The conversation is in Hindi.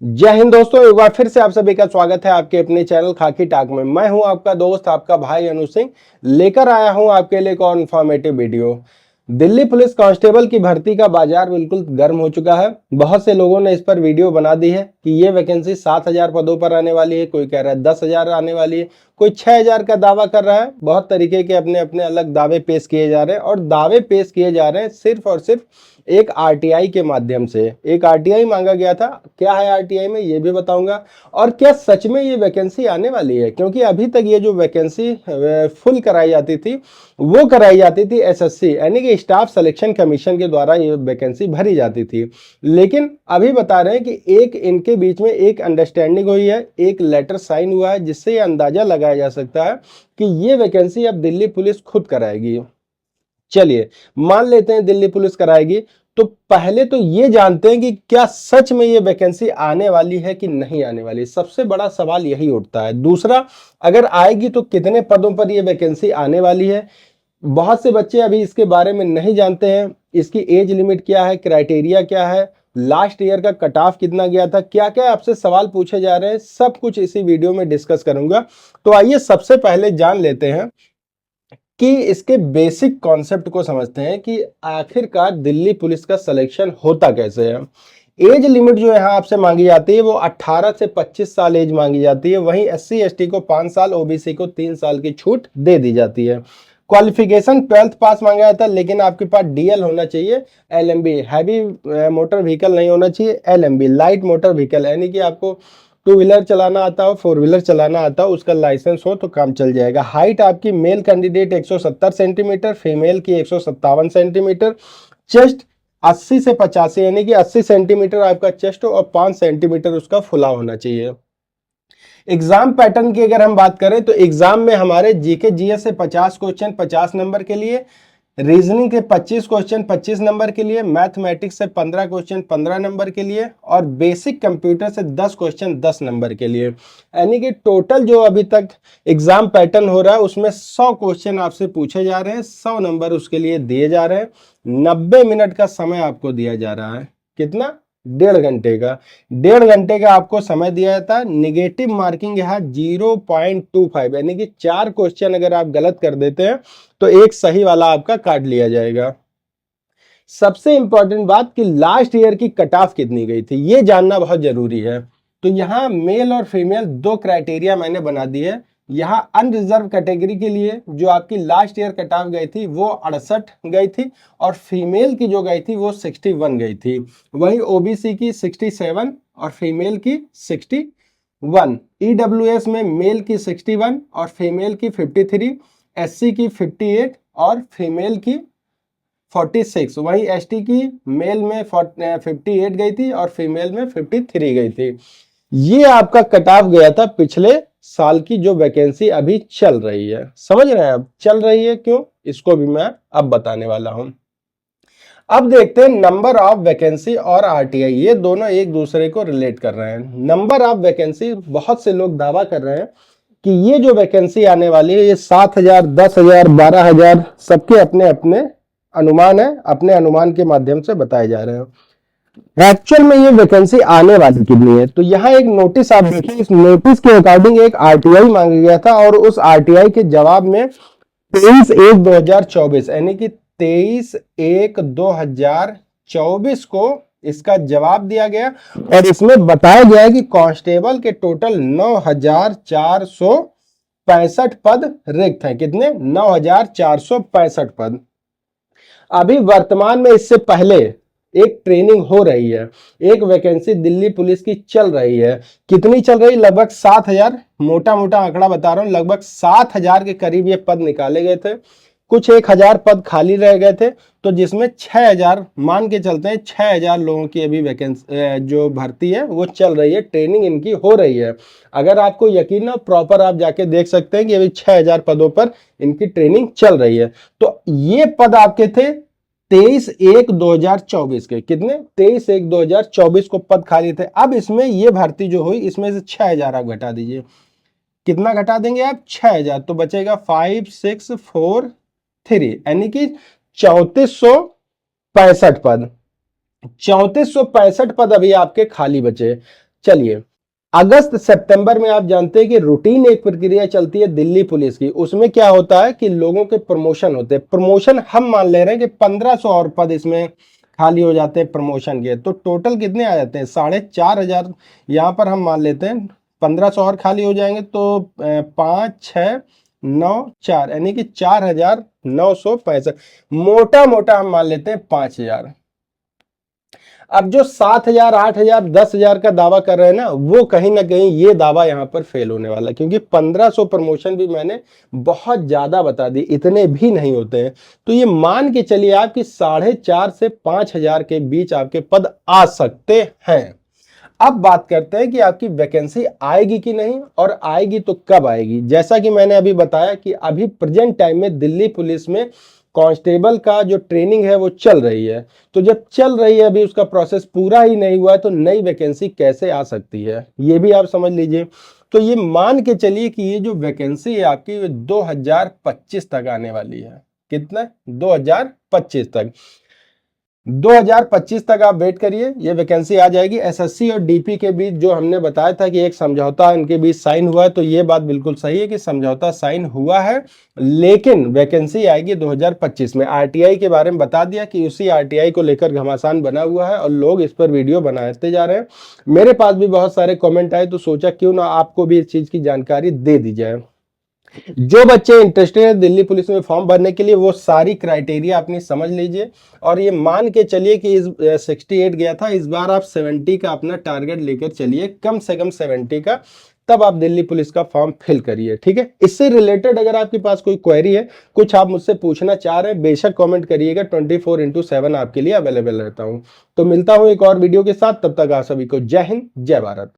जय हिंद दोस्तों, एक बार फिर से आप सभी का स्वागत है आपके अपने चैनल खाकी टाक में। मैं हूं आपका दोस्त आपका भाई अनु सिंह, लेकर आया हूं आपके लिए एक और informative video. Delhi police constable की भर्ती का बाजार बिल्कुल गर्म हो चुका है। बहुत से लोगों ने इस पर वीडियो बना दी है कि ये वैकेंसी 7,000 पदों पर आने वाली है, कोई कह रहा है 10,000 आने वाली है, कोई 6,000 का दावा कर रहा है। बहुत तरीके के अपने अपने अलग दावे पेश किए जा रहे हैं और दावे पेश किए जा रहे हैं सिर्फ और सिर्फ एक आरटीआई के माध्यम से। एक आरटीआई मांगा गया था, क्या है आरटीआई में ये भी बताऊंगा, और क्या सच में ये वैकेंसी आने वाली है, क्योंकि अभी तक ये जो वैकेंसी फुल कराई जाती थी वो कराई जाती थी एसएससी यानी कि स्टाफ सिलेक्शन कमीशन के द्वारा ये वैकेंसी भरी जाती थी। लेकिन अभी बता रहे हैं कि एक इनके बीच में एक अंडरस्टैंडिंग हुई है, एक लेटर साइन हुआ है, जिससे ये अंदाजा लगाया जा सकता है कि ये वैकेंसी अब दिल्ली पुलिस खुद कराएगी। चलिए मान लेते हैं दिल्ली पुलिस कराएगी, तो पहले तो ये जानते हैं कि क्या सच में ये वैकेंसी आने वाली है कि नहीं आने वाली। सबसे बड़ा सवाल यही उठता है। दूसरा, अगर आएगी तो कितने पदों पर ये वैकेंसी आने वाली है। बहुत से बच्चे अभी इसके बारे में नहीं जानते हैं। इसकी एज लिमिट क्या है, क्राइटेरिया क्या है, लास्ट ईयर का कट ऑफ कितना गया था, क्या क्या आपसे सवाल पूछे जा रहे हैं, सब कुछ इसी वीडियो में डिस्कस करूंगा। तो आइए सबसे पहले जान लेते हैं कि इसके बेसिक कॉन्सेप्ट को समझते हैं कि आखिरकार दिल्ली पुलिस का सिलेक्शन होता कैसे है। एज लिमिट जो यहाँ आपसे मांगी जाती है वो 18 से 25 साल एज मांगी जाती है। वहीं एससी एसटी को 5 साल, ओबीसी को 3 साल की छूट दे दी जाती है। क्वालिफिकेशन 12th पास मांगा जाता है, लेकिन आपके पास डीएल होना चाहिए, एलएमबी हैवी मोटर व्हीकल नहीं होना चाहिए, एलएमबी लाइट मोटर व्हीकल यानी कि आपको टू व्हीलर चलाना आता हो, फोर व्हीलर चलाना आता हो, उसका लाइसेंस हो तो काम चल जाएगा। हाइट आपकी मेल कैंडिडेट 170 सेंटीमीटर, फीमेल की 157 सेंटीमीटर। चेस्ट 80 से 85 यानी कि 80 सेंटीमीटर आपका चेस्ट हो और 5 सेंटीमीटर उसका फुला होना चाहिए। एग्जाम पैटर्न की अगर हम बात करें तो एग्जाम में हमारे जीके जीएस से 50 क्वेश्चन 50 नंबर के लिए, रीजनिंग के 25 क्वेश्चन 25 नंबर के लिए, मैथमेटिक्स से 15 क्वेश्चन 15 नंबर के लिए और बेसिक कंप्यूटर से 10 क्वेश्चन 10 नंबर के लिए। यानी कि टोटल जो अभी तक एग्जाम पैटर्न हो रहा है उसमें 100 क्वेश्चन आपसे पूछे जा रहे हैं, 100 नंबर उसके लिए दिए जा रहे हैं। 90 मिनट का समय आपको दिया जा रहा है। कितना? 1.5 घंटे का। 1.5 घंटे का आपको समय दिया जाता है। निगेटिव मार्किंग यहाँ 0.25 यानी कि 4 क्वेश्चन अगर आप गलत कर देते हैं तो एक सही वाला आपका काट लिया जाएगा। सबसे इंपॉर्टेंट बात कि लास्ट ईयर की कट ऑफ कितनी गई थी ये जानना बहुत जरूरी है। तो यहाँ मेल और फीमेल दो क्राइटेरिया मैंने बना दी है। यहाँ अनरिजर्व कैटेगरी के लिए जो आपकी लास्ट ईयर कट ऑफ गई थी वो 68 गई थी और फीमेल की जो गई थी वो 61 गई थी। वहीं ओबीसी की 67 और फीमेल की 61। ईडब्ल्यूएस में मेल की 61 और फीमेल की 53, एससी की 58 और फीमेल की 46। वहीं एसटी की मेल में 58 गई थी और फीमेल में 53 गई थी। ये आपका कट ऑफ गया था पिछले साल की जो वैकेंसी अभी चल रही है। समझ रहे हैं? अब चल रही है क्यों, इसको भी मैं अब बताने वाला हूं। अब देखते हैं नंबर ऑफ वैकेंसी और आरटीआई, ये दोनों एक दूसरे को रिलेट कर रहे हैं। नंबर ऑफ वैकेंसी, बहुत से लोग दावा कर रहे हैं कि ये जो वैकेंसी आने वाली है ये 7,000, 10,000, 12,000 सबके अपने अपने अनुमान है, अपने अनुमान के माध्यम से बताए जा रहे हैं। एक्चुअल में ये वैकेंसी आने वाली कितनी है, तो यहाँ एक नोटिस आप देखिए। इस नोटिस के अकॉर्डिंग एक आरटीआई मांगा गया था और उस आरटीआई के जवाब में 23/1/2024 यानी कि 23/1/2024 को इसका जवाब दिया गया और इसमें बताया गया है कि कांस्टेबल के टोटल 9,465 पद रिक्त हैं। कितने? 9,465 पद। अभी वर्तमान में इससे पहले एक ट्रेनिंग हो रही है, एक वैकेंसी दिल्ली पुलिस की चल रही है। कितनी चल रही? लगभग 7,000, मोटा मोटा आंकड़ा बता रहा हूं, लगभग 7,000 के करीब ये पद निकाले गए थे। कुछ 1,000 पद खाली रह गए थे, तो जिसमें 6,000 मान के चलते हैं, 6,000 लोगों की अभी वैकेंसी जो भर्ती है वो चल रही है, ट्रेनिंग इनकी हो रही है। अगर आपको यकीन हो प्रॉपर आप जाके देख सकते हैं कि अभी 6,000 पदों पर इनकी ट्रेनिंग चल रही है। तो ये पद आपके थे 23/1/2024 के। कितने? 23/1/2024 को पद खाली थे। अब इसमें ये भर्ती जो हुई इसमें से 6,000 आप घटा दीजिए। कितना घटा देंगे आप? 6,000, तो बचेगा 5,643 यानी कि 3,465 पद। 3,465 पद अभी आपके खाली बचे। चलिए, अगस्त सितंबर में आप जानते हैं कि रूटीन एक प्रक्रिया चलती है दिल्ली पुलिस की। उसमें क्या होता है कि लोगों के प्रमोशन होते हैं। प्रमोशन हम मान ले रहे हैं कि 1500 और पद इसमें खाली हो जाते हैं प्रमोशन के, तो टोटल कितने आ जाते हैं 4500। यहाँ पर हम मान लेते हैं 1500 और खाली हो जाएंगे तो 5 6 9 4 यानी कि 4965। मोटा मोटा हम मान लेते हैं 5000। अब जो 7000 8000 10,000 का दावा कर रहे हैं ना, वो कहीं ना कहीं ये दावा यहां पर फेल होने वाला है, क्योंकि 1500 प्रमोशन भी मैंने बहुत ज्यादा बता दी, इतने भी नहीं होते हैं। तो ये मान के चलिए आप कि 4,500 से 5,000 के बीच आपके पद आ सकते हैं। अब बात करते हैं कि आपकी वैकेंसी आएगी कि नहीं, और आएगी तो कब आएगी। जैसा कि मैंने अभी बताया कि अभी प्रेजेंट टाइम में दिल्ली पुलिस में कांस्टेबल का जो ट्रेनिंग है वो चल रही है। तो जब चल रही है, अभी उसका प्रोसेस पूरा ही नहीं हुआ है, तो नई वैकेंसी कैसे आ सकती है, ये भी आप समझ लीजिए। तो ये मान के चलिए कि ये जो वैकेंसी है आपकी 2025 तक आने वाली है। कितना? 2025 तक। 2025 तक आप वेट करिए, ये वैकेंसी आ जाएगी। एसएससी और डीपी के बीच जो हमने बताया था कि एक समझौता इनके बीच साइन हुआ है, तो ये बात बिल्कुल सही है कि समझौता साइन हुआ है, लेकिन वैकेंसी आएगी 2025 में। आरटीआई के बारे में बता दिया कि उसी आरटीआई को लेकर घमासान बना हुआ है और लोग इस पर वीडियो बनाते जा रहे हैं। मेरे पास भी बहुत सारे कॉमेंट आए, तो सोचा क्यों ना आपको भी इस चीज की जानकारी दे दी जाए। जो बच्चे इंटरेस्टेड है दिल्ली पुलिस में फॉर्म भरने के लिए, वो सारी क्राइटेरिया अपनी समझ लीजिए, और ये मान के चलिए कि इस 68 गया था, इस बार आप 70 का अपना टारगेट लेकर चलिए, कम से कम 70 का, तब आप दिल्ली पुलिस का फॉर्म फिल करिए। ठीक है, इससे रिलेटेड अगर आपके पास कोई क्वेरी है, कुछ आप मुझसे पूछना चाह रहे हैं, बेशक कमेंट करिएगा। 24/7 आपके लिए अवेलेबल रहता हूं। तो मिलता हूं एक और वीडियो के साथ, तब तक आप सभी को जय हिंद, जय भारत।